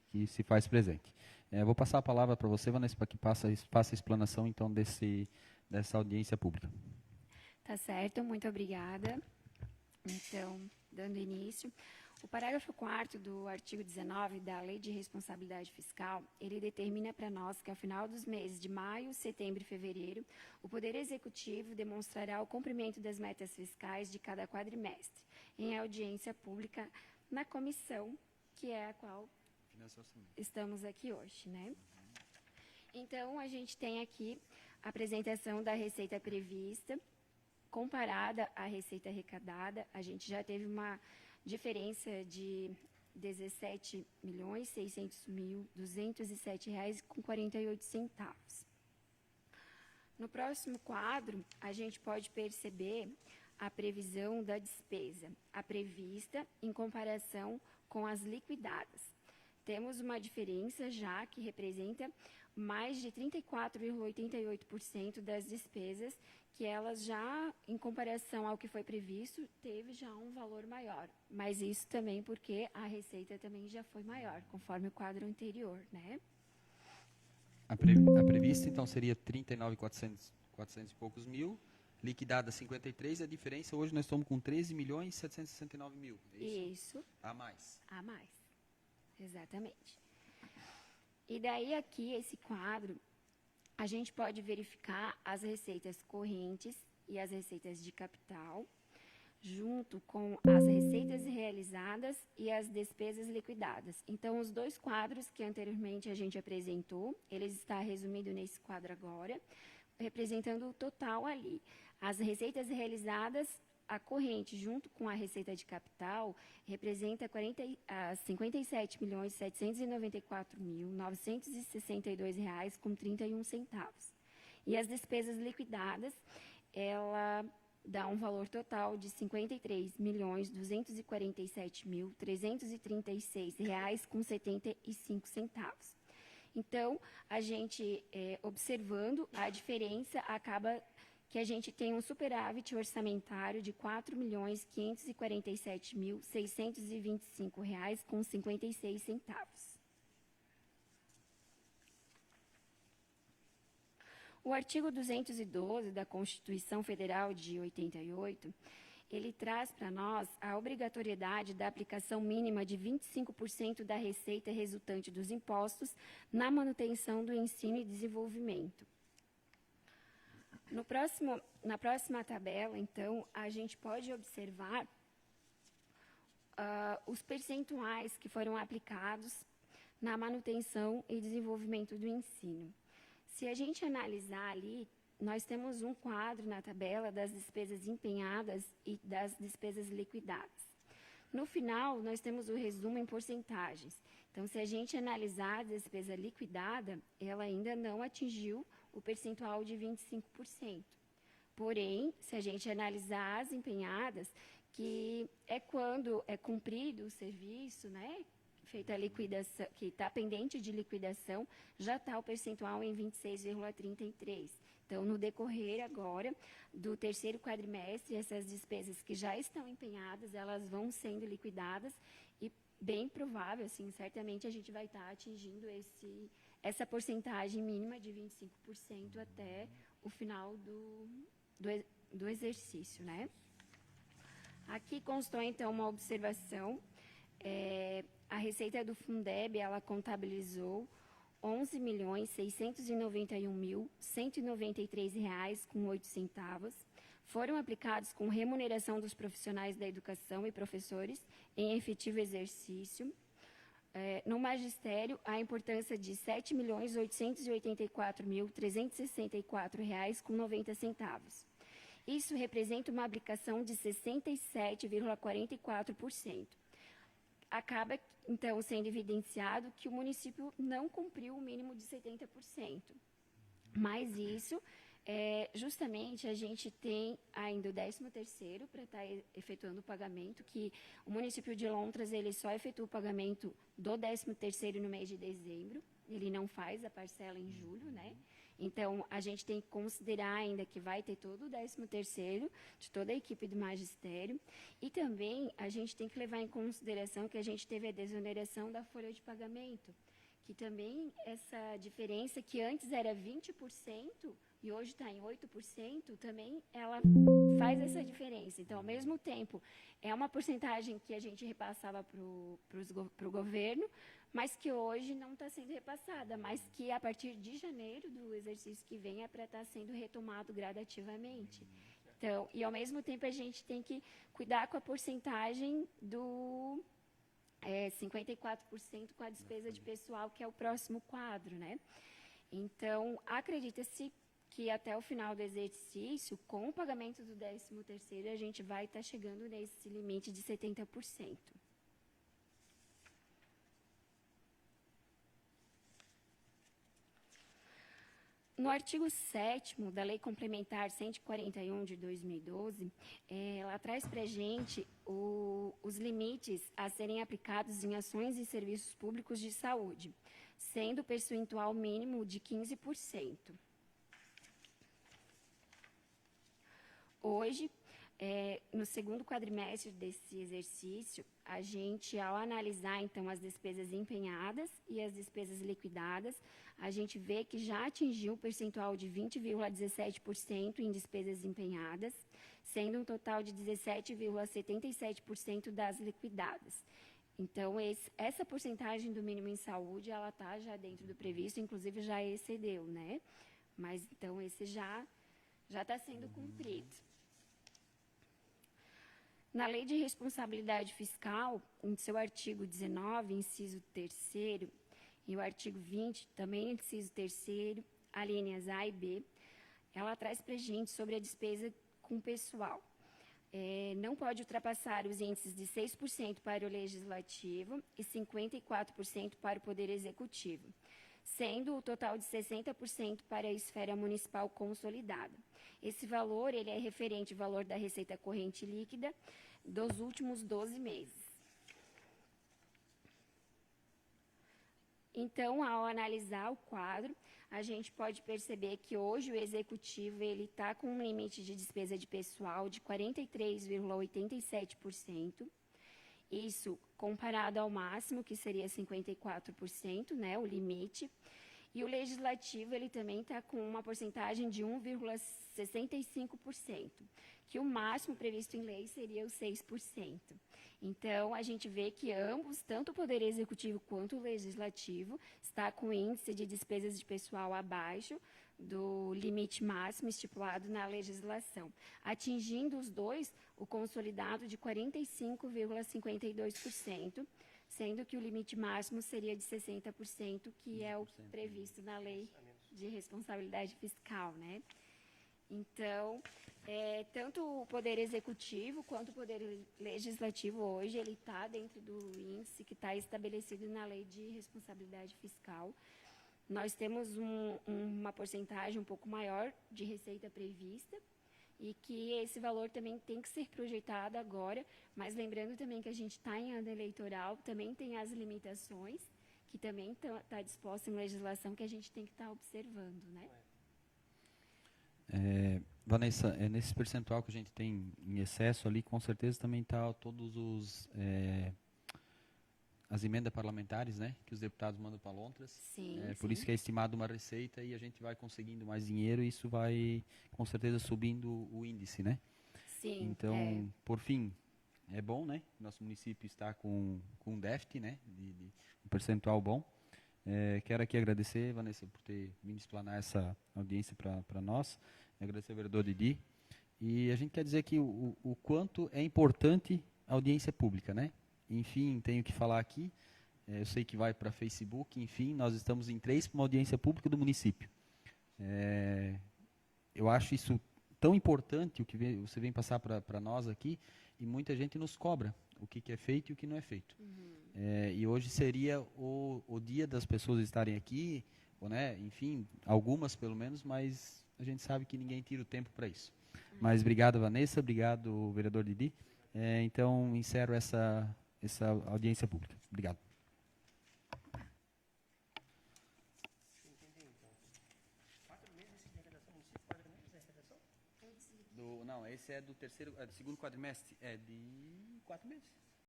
que se faz presente. Vou passar a palavra para você, Vanessa, para que faça a explanação, então, dessa audiência pública. Tá certo, muito obrigada. Então, dando início, o parágrafo 4º do artigo 19 da Lei de Responsabilidade Fiscal, ele determina para nós que ao final dos meses de maio, setembro e fevereiro, o Poder Executivo demonstrará o cumprimento das metas fiscais de cada quadrimestre, em audiência pública na comissão, que é a qual estamos aqui hoje, né? Então, a gente tem aqui a apresentação da receita prevista, comparada à receita arrecadada, a gente já teve uma diferença de R$ 17.600.207,48. No próximo quadro, a gente pode perceber a previsão da despesa, a prevista em comparação com as liquidadas. Temos uma diferença já que representa mais de 34,88% das despesas, que elas já, em comparação ao que foi previsto, teve já um valor maior. Mas isso também porque a receita também já foi maior, conforme o quadro anterior, né? A prevista, então, seria 39.400 e poucos mil, liquidada 53, a diferença hoje nós estamos com 13.769.000. É isso? A mais. A mais, exatamente. E daí aqui, esse quadro, a gente pode verificar as receitas correntes e as receitas de capital, junto com as receitas realizadas e as despesas liquidadas. Então, os dois quadros que anteriormente a gente apresentou, eles estão resumidos nesse quadro agora, representando o total ali. As receitas realizadas, a corrente, junto com a receita de capital, representa R$ 57.794.962,31. E as despesas liquidadas, ela dá um valor total de R$ 53.247.336,75. Então, a gente, observando a diferença, acaba que a gente tem um superávit orçamentário de R$ 4.547.625,56. O artigo 212 da Constituição Federal de 88, ele traz para nós a obrigatoriedade da aplicação mínima de 25% da receita resultante dos impostos na manutenção do ensino e desenvolvimento. Na próxima tabela, então, a gente pode observar os percentuais que foram aplicados na manutenção e desenvolvimento do ensino. Se a gente analisar ali, nós temos um quadro na tabela das despesas empenhadas e das despesas liquidadas. No final, nós temos o resumo em porcentagens. Então, se a gente analisar a despesa liquidada, ela ainda não atingiu o percentual de 25%. Porém, se a gente analisar as empenhadas, que é quando é cumprido o serviço, né, feita a liquidação, que está pendente de liquidação, já está o percentual em 26,33%. Então, no decorrer agora do terceiro quadrimestre, essas despesas que já estão empenhadas, elas vão sendo liquidadas e bem provável, assim, certamente a gente vai estar atingindo essa porcentagem mínima de 25% até o final do exercício, né? Aqui constou, então, uma observação. A receita do Fundeb, ela contabilizou R$ 11.691.193,08. Foram aplicados com remuneração dos profissionais da educação e professores em efetivo exercício. No magistério, a importância de R$ 7.884.364,90. Isso representa uma aplicação de 67,44%. Acaba, então, sendo evidenciado que o município não cumpriu o mínimo de 70%. Mas isso, justamente, a gente tem ainda o 13º para estar efetuando o pagamento, que o município de Lontras, ele só efetua o pagamento do 13º no mês de dezembro, ele não faz a parcela em julho, né? Então, a gente tem que considerar ainda que vai ter todo o 13º de toda a equipe do magistério, e também a gente tem que levar em consideração que a gente teve a desoneração da folha de pagamento, que também essa diferença, que antes era 20% e hoje está em 8%, também ela faz essa diferença. Então, ao mesmo tempo, é uma porcentagem que a gente repassava para o governo, mas que hoje não está sendo repassada, mas que a partir de janeiro do exercício que vem é para estar sendo retomado gradativamente. Então, e ao mesmo tempo a gente tem que cuidar com a porcentagem do 54% com a despesa de pessoal, que é o próximo quadro, né? Então, acredita-se que até o final do exercício, com o pagamento do 13º, a gente vai estar chegando nesse limite de 70%. No artigo 7º da Lei Complementar 141 de 2012, ela traz para a gente os limites a serem aplicados em ações e serviços públicos de saúde, sendo o percentual mínimo de 15%. Hoje, no segundo quadrimestre desse exercício, a gente, ao analisar, então, as despesas empenhadas e as despesas liquidadas, a gente vê que já atingiu um percentual de 20,17% em despesas empenhadas, sendo um total de 17,77% das liquidadas. Então, essa porcentagem do mínimo em saúde, ela está já dentro do previsto, inclusive já excedeu, né? Mas, então, esse já está sendo cumprido. Na Lei de Responsabilidade Fiscal, em seu artigo 19, inciso 3º, e o artigo 20, também inciso 3º, alíneas A e B, ela traz para a gente sobre a despesa com pessoal. Não pode ultrapassar os índices de 6% para o Legislativo e 54% para o Poder Executivo, sendo o total de 60% para a esfera municipal consolidada. Esse valor ele é referente ao valor da receita corrente líquida dos últimos 12 meses. Então, ao analisar o quadro, a gente pode perceber que hoje o Executivo está com um limite de despesa de pessoal de 43,87%, isso comparado ao máximo, que seria 54%, né, o limite. E o Legislativo ele também está com uma porcentagem de 1,65%, que o máximo previsto em lei seria o 6%. Então, a gente vê que ambos, tanto o Poder Executivo quanto o Legislativo, está com índice de despesas de pessoal abaixo do limite máximo estipulado na legislação, atingindo os dois o consolidado de 45,52%, sendo que o limite máximo seria de 60%, que é o previsto na Lei de Responsabilidade Fiscal, né? Então, tanto o Poder Executivo quanto o Poder Legislativo hoje, ele está dentro do índice que está estabelecido na Lei de Responsabilidade Fiscal. Nós temos uma porcentagem um pouco maior de receita prevista e que esse valor também tem que ser projetado agora, mas lembrando também que a gente está em ano eleitoral, também tem as limitações, que também está disposta em legislação, que a gente tem que estar observando, né? Vanessa, nesse percentual que a gente tem em excesso ali, com certeza também está todos as emendas parlamentares, né, que os deputados mandam para lontras. Sim, por isso que é estimado uma receita e a gente vai conseguindo mais dinheiro e isso vai, com certeza, subindo o índice, né? Sim. Então, por fim, é bom, né? Nosso município está com um déficit, né, de um percentual bom. Quero aqui agradecer, Vanessa, por ter vindo explanar essa audiência para nós. Agradecer ao vereador Didi. E a gente quer dizer aqui o quanto é importante a audiência pública, né? Enfim, tenho que falar aqui, eu sei que vai para Facebook, enfim, nós estamos em 3 para uma audiência pública do município. Eu acho isso tão importante, o que você vem passar para nós aqui, e muita gente nos cobra o que é feito e o que não é feito. E hoje seria o dia das pessoas estarem aqui, ou, né, enfim, algumas pelo menos, mas a gente sabe que ninguém tira o tempo para isso. Mas obrigado, Vanessa, obrigado, vereador Didi. Então, encerro essa audiência pública. Obrigado. esse é do segundo quadrimestre, é de 4 meses.